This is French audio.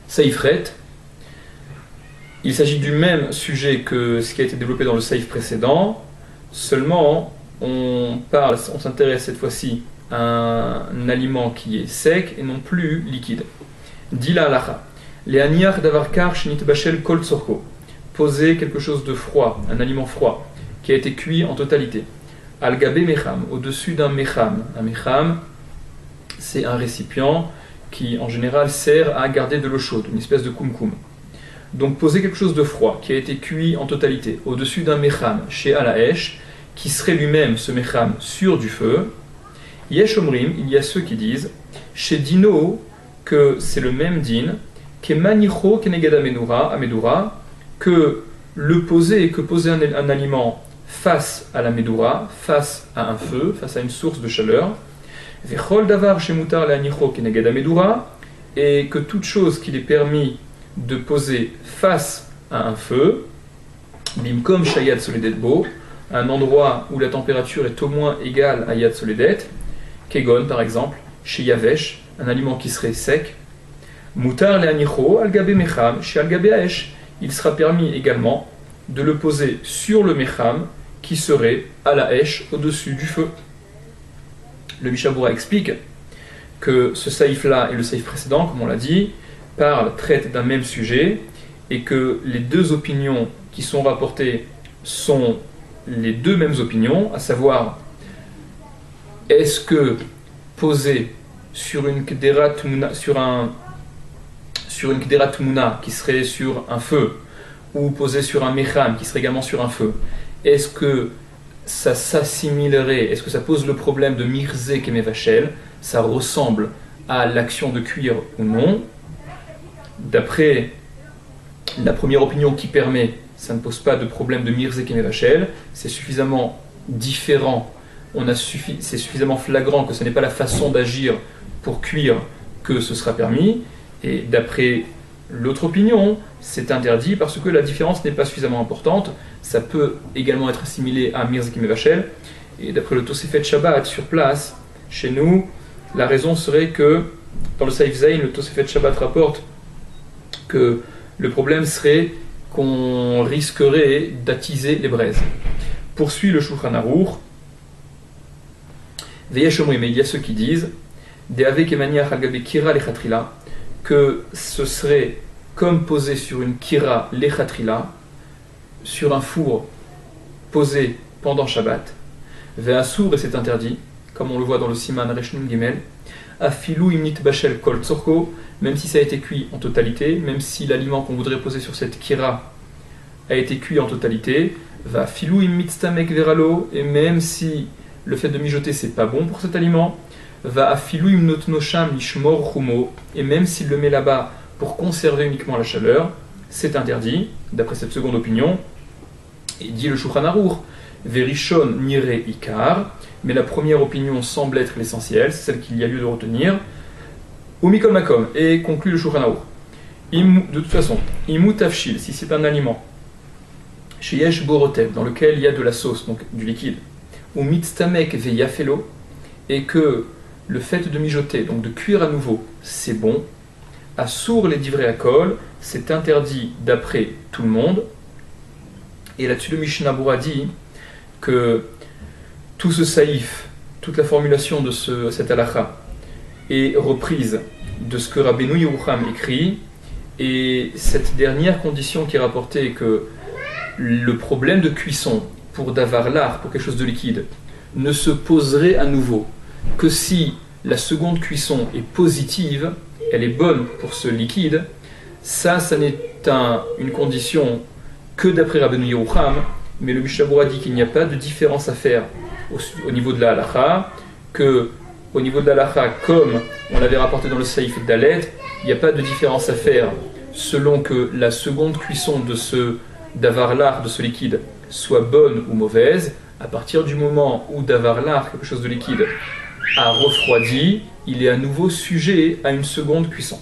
Saïfret. Il s'agit du même sujet que ce qui a été développé dans le saïf précédent, seulement on s'intéresse cette fois-ci à un aliment qui est sec et non plus liquide. Dila alacha. Les aniach davarkar shnit bachel kol tzorko. Poser quelque chose de froid, un aliment froid, qui a été cuit en totalité. Al-gabé mecham, au-dessus d'un mecham. Un mecham, c'est un récipient qui en général sert à garder de l'eau chaude, une espèce de kumkum. Donc poser quelque chose de froid, qui a été cuit en totalité, au-dessus d'un mecham, chez Alaesh, qui serait lui-même, ce mecham, sur du feu. Yesh omrim, il y a ceux qui disent, chez Dino, que c'est le même din, que manicho keneged amedura, que poser un aliment face à la medura, face à un feu, face à une source de chaleur, vechol davar shemutar leanicho keneged amedura, et que toute chose qu'il est permis de poser face à un feu, bimkom shayad soledet bo, un endroit où la température est au moins égale à yad soledet, kegon par exemple, chez yavesh, un aliment qui serait sec, mutar leanicho al-gabe mecham, chez al-gabe aesh, il sera permis également de le poser sur le mecham qui serait à la hache au-dessus du feu. Le Mishabura explique que ce saïf-là et le saïf précédent, comme on l'a dit, traitent d'un même sujet et que les deux opinions qui sont rapportées sont les deux mêmes opinions, à savoir, est-ce que poser sur une kderat muna qui serait sur un feu, ou poser sur un mecham qui serait également sur un feu, est-ce que ça s'assimilerait, est-ce que ça pose le problème de mirze kemevachel, ça ressemble à l'action de cuire ou non? D'après la première opinion qui permet, ça ne pose pas de problème de mirze kemevachel, c'est suffisamment différent, c'est suffisamment flagrant que ce n'est pas la façon d'agir pour cuire que ce sera permis. Et d'après l'autre opinion, c'est interdit parce que la différence n'est pas suffisamment importante. Ça peut également être assimilé à Mirz Kimevachel. Et d'après le Tosefet Shabbat sur place, chez nous, la raison serait que dans le Saïf Zayn, le Tosefet Shabbat rapporte que le problème serait qu'on risquerait d'attiser les braises. Poursuit le Shulchan Aruch. Veyeshomri, mais il y a ceux qui disent Deave Kemaniach al-Gabe Kira lechatrila, que ce serait comme posé sur une kira lechatrila, sur un four posé pendant Shabbat, ve'asur, et c'est interdit, comme on le voit dans le Siman Reshnun Gimel, afilu imnit bachel kol tzorko, même si ça a été cuit en totalité, même si l'aliment qu'on voudrait poser sur cette kira a été cuit en totalité, va filu imnit stamek veralo, et même si le fait de mijoter c'est pas bon pour cet aliment, va afilu imnot nosham lishmor chumo, et même s'il le met là-bas pour conserver uniquement la chaleur, c'est interdit, d'après cette seconde opinion. Et dit le Shulchan Aruch, verishon nire ikar, mais la première opinion semble être l'essentielle, c'est celle qu'il y a lieu de retenir. Umikol makom, et conclut le Shulchan Aruch. De toute façon, imu tafshil, si c'est un aliment, sheyesh borotev, dans lequel il y a de la sauce, donc du liquide, ou mitstamek veyafelo, et que le fait de mijoter, donc de cuire à nouveau, c'est bon. Assour les divrei akol, c'est interdit d'après tout le monde. Et là-dessus, le Mishnah Bura dit que tout ce saïf, toute la formulation de cette halakha est reprise de ce que Rabbeinu Yerucham écrit. Et cette dernière condition qui est rapportée est que le problème de cuisson pour davar l'art, pour quelque chose de liquide, ne se poserait à nouveau que si la seconde cuisson est positive, elle est bonne pour ce liquide. Ça n'est une condition que d'après Rabbeinu Yerucham, mais le Mishnah Bura dit qu'il n'y a pas de différence à faire au niveau de la halakha, que au niveau de la halakha, comme on l'avait rapporté dans le Saïf Dalet, il n'y a pas de différence à faire selon que la seconde cuisson de ce davar l'art, de ce liquide, soit bonne ou mauvaise. À partir du moment où davar l'art, quelque chose de liquide, a refroidi, il est à nouveau sujet à une seconde cuisson.